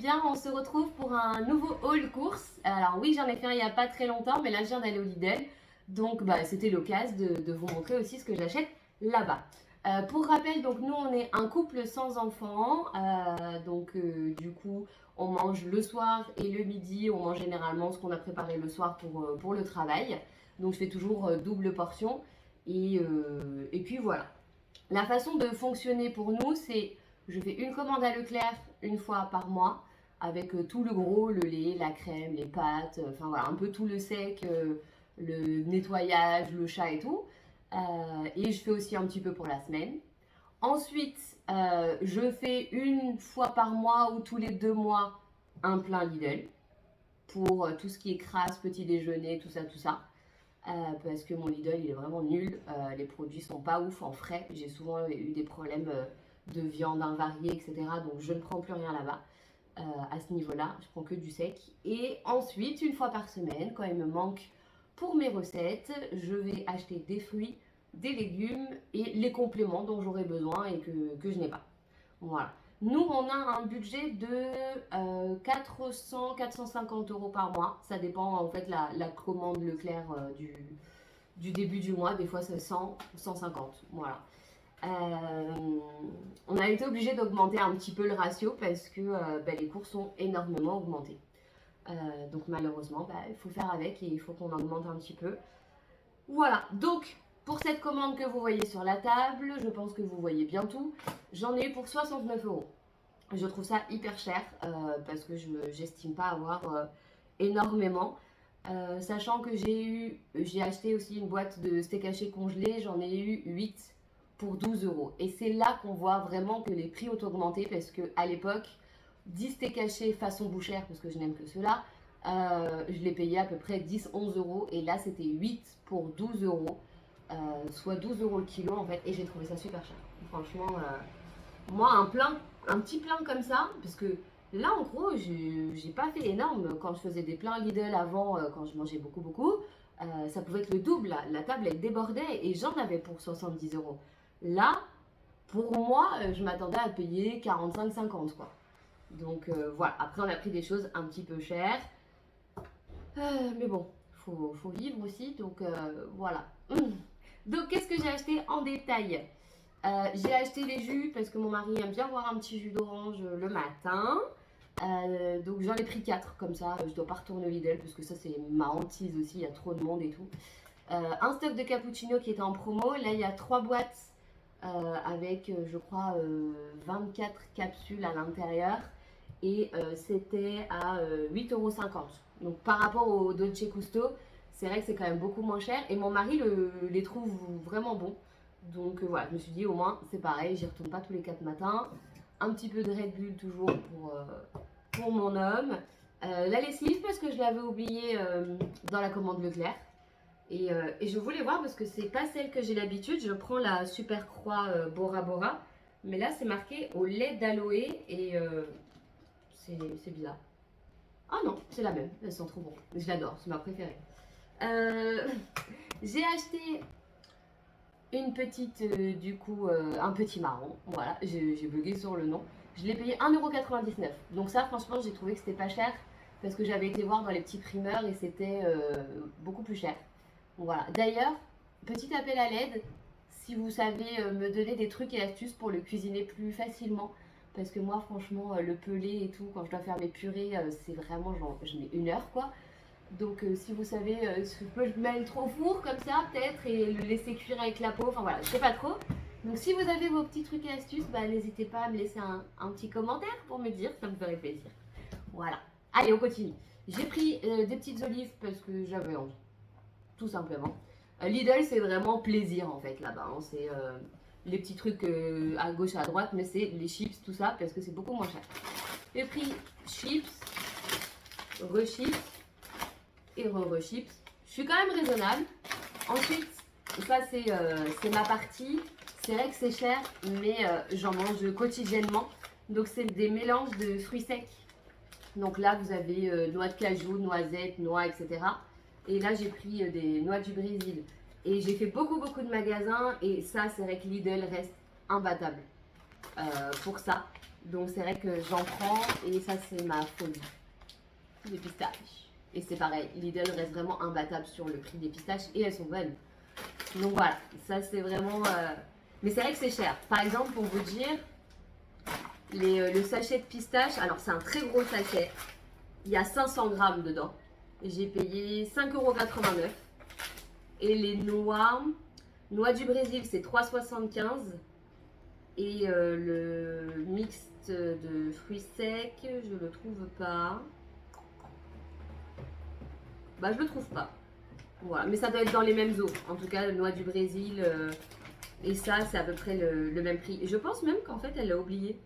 bien, on se retrouve pour un nouveau haul course. Alors oui, j'en ai fait un il n'y a pas très longtemps, mais là je viens d'aller au Lidl. Donc c'était l'occasion de vous montrer aussi ce que j'achète là-bas. Pour rappel, donc nous on est un couple sans enfants. Du coup, on mange le soir et le midi. On mange généralement ce qu'on a préparé le soir pour le travail. Donc je fais toujours double portion. Et puis voilà. La façon de fonctionner pour nous, c'est je fais une commande à Leclerc une fois par mois avec tout le gros, le lait, la crème, les pâtes, enfin voilà, un peu tout le sec, le nettoyage, le chat et tout. Et je fais aussi un petit peu pour la semaine. Ensuite, je fais une fois par mois ou tous les 2 mois un plein Lidl pour tout ce qui est crasse, petit déjeuner, tout ça, tout ça. Parce que mon Lidl il est vraiment nul, les produits sont pas ouf en frais, j'ai souvent eu des problèmes de viande invariée, etc. Donc je ne prends plus rien là-bas à ce niveau-là, je prends que du sec. Et ensuite, une fois par semaine, quand il me manque pour mes recettes, je vais acheter des fruits, des légumes et les compléments dont j'aurai besoin et que je n'ai pas. Voilà. Nous, on a un budget de 400-450 euros par mois. Ça dépend en fait la commande Leclerc du début du mois. Des fois, c'est 100, 150. Voilà. On a été obligé d'augmenter un petit peu le ratio parce que les courses ont énormément augmenté. Donc malheureusement, il faut faire avec et il faut qu'on augmente un petit peu. Voilà, donc pour cette commande que vous voyez sur la table, je pense que vous voyez bien tout, j'en ai eu pour 69 euros. Je trouve ça hyper cher parce que j'estime pas avoir énormément. Sachant que j'ai acheté aussi une boîte de steak haché congelé, j'en ai eu 8 pour 12 euros. Et c'est là qu'on voit vraiment que les prix ont augmenté parce qu'à l'époque, 10 steaks hachés façon bouchère, parce que je n'aime que cela, je l'ai payé à peu près 10-11 euros. Et là, c'était 8 pour 12 euros, soit 12 euros le kilo en fait. Et j'ai trouvé ça super cher. Franchement, moi, un petit plein comme ça, parce que là, en gros, j'ai pas fait énorme. Quand je faisais des pleins Lidl avant, quand je mangeais beaucoup, beaucoup, ça pouvait être le double. La table, elle débordait et j'en avais pour 70 euros. Là, pour moi, je m'attendais à payer 45-50, quoi. Donc voilà, après on a pris des choses un petit peu chères. Mais bon, faut vivre aussi, donc voilà. Donc qu'est-ce que j'ai acheté en détail? J'ai acheté les jus parce que mon mari aime bien boire un petit jus d'orange le matin. Donc j'en ai pris 4 comme ça, je dois pas retourner au Lidl parce que ça c'est ma hantise aussi, il y a trop de monde et tout. Un stock de cappuccino qui était en promo, là il y a 3 boîtes avec je crois 24 capsules à l'intérieur et c'était à 8,50 €. Donc par rapport au Dolce Gusto, c'est vrai que c'est quand même beaucoup moins cher et mon mari les trouve vraiment bons. Donc voilà, je me suis dit au moins c'est pareil, j'y retourne pas tous les 4 matins. Un petit peu de Red Bull toujours pour mon homme. La lessive parce que je l'avais oublié dans la commande Leclerc. Et je voulais voir parce que c'est pas celle que j'ai l'habitude. Je prends la Super Croix Bora Bora. Mais là c'est marqué au lait d'aloe et c'est bizarre. Ah non, c'est la même, elles sont trop bonnes. Je l'adore, c'est ma préférée. J'ai acheté une petite, un petit marron. Voilà, j'ai bugué sur le nom. Je l'ai payé 1,99 €. Donc ça, franchement, j'ai trouvé que c'était pas cher parce que j'avais été voir dans les petits primeurs et c'était beaucoup plus cher. Voilà. D'ailleurs, petit appel à l'aide, si vous savez me donner des trucs et astuces pour le cuisiner plus facilement. Parce que moi, franchement, le pelé et tout, quand je dois faire mes purées, c'est vraiment genre, je mets 1 heure quoi. Donc si vous savez, je peux le mettre au four comme ça peut-être et le laisser cuire avec la peau, enfin voilà, je sais pas trop. Donc si vous avez vos petits trucs et astuces, n'hésitez pas à me laisser un petit commentaire pour me dire, ça me ferait plaisir. Voilà, allez on continue. J'ai pris des petites olives parce que j'avais envie, tout simplement. Lidl c'est vraiment plaisir en fait là-bas, hein. C'est les petits trucs à gauche à droite, mais c'est les chips, tout ça, parce que c'est beaucoup moins cher. J'ai pris chips, re-chips et re-chips. Je suis quand même raisonnable. Ensuite, ça c'est ma partie. C'est vrai que c'est cher, mais j'en mange quotidiennement. Donc c'est des mélanges de fruits secs. Donc là vous avez noix de cajou, noisettes, noix, etc. Et là j'ai pris des noix du Brésil. Et j'ai fait beaucoup de magasins et ça c'est vrai que Lidl reste imbattable pour ça. Donc c'est vrai que j'en prends et ça c'est ma folie. Des pistaches. Et c'est pareil, Lidl reste vraiment imbattable sur le prix des pistaches et elles sont bonnes. Donc voilà, ça c'est vraiment... Mais c'est vrai que c'est cher. Par exemple, pour vous dire, le sachet de pistaches, alors c'est un très gros sachet. Il y a 500 grammes dedans. J'ai payé 5,89 €. Et les noix du Brésil, c'est 3,75 €. Et le mixte de fruits secs, je le trouve pas. Bah, je le trouve pas. Voilà, mais ça doit être dans les mêmes eaux. En tout cas, le noix du Brésil et ça, c'est à peu près le même prix. Et je pense même qu'en fait, elle l'a oublié.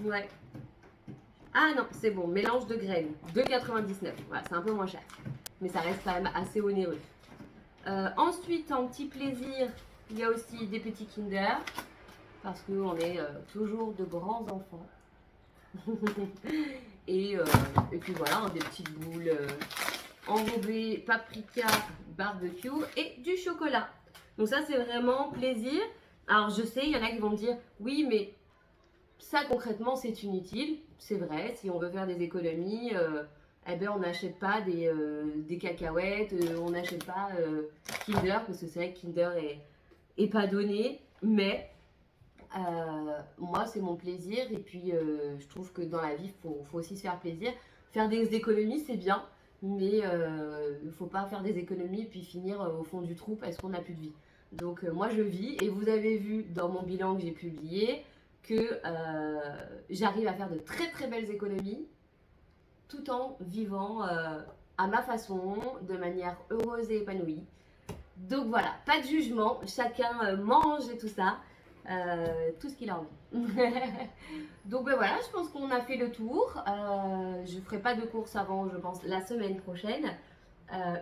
Ouais. Ah non, c'est bon, mélange de graines, 2,99 €. Voilà, c'est un peu moins cher. Mais ça reste quand même assez onéreux. Ensuite, en petit plaisir, il y a aussi des petits Kinder. Parce qu'on est toujours de grands enfants. et puis voilà, des petites boules enrobées, paprika, barbecue et du chocolat. Donc ça, c'est vraiment plaisir. Alors je sais, il y en a qui vont me dire, oui, mais ça concrètement, c'est inutile. C'est vrai, si on veut faire des économies, eh ben, on n'achète pas des cacahuètes, on n'achète pas Kinder, parce que c'est vrai que Kinder est pas donné, mais moi c'est mon plaisir et puis je trouve que dans la vie faut aussi se faire plaisir. Faire des économies c'est bien, mais il ne faut pas faire des économies et puis finir au fond du trou parce qu'on n'a plus de vie. Donc moi je vis et vous avez vu dans mon bilan que j'ai publié que j'arrive à faire de très très belles économies tout en vivant à ma façon, de manière heureuse et épanouie. Donc voilà, pas de jugement, chacun mange et tout ça, tout ce qu'il a envie. Donc ben voilà, je pense qu'on a fait le tour. Je ferai pas de course avant, je pense, la semaine prochaine.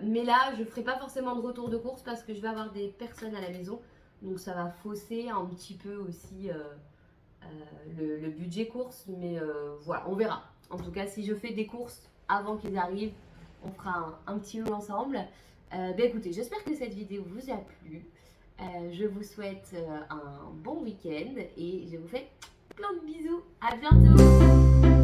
Mais là, je ferai pas forcément de retour de course parce que je vais avoir des personnes à la maison. Donc ça va fausser un petit peu aussi le budget course. Mais voilà, on verra. En tout cas, si je fais des courses avant qu'ils arrivent, on fera un petit lot ensemble. Ben écoutez, j'espère que cette vidéo vous a plu. Je vous souhaite un bon week-end et je vous fais plein de bisous. À bientôt!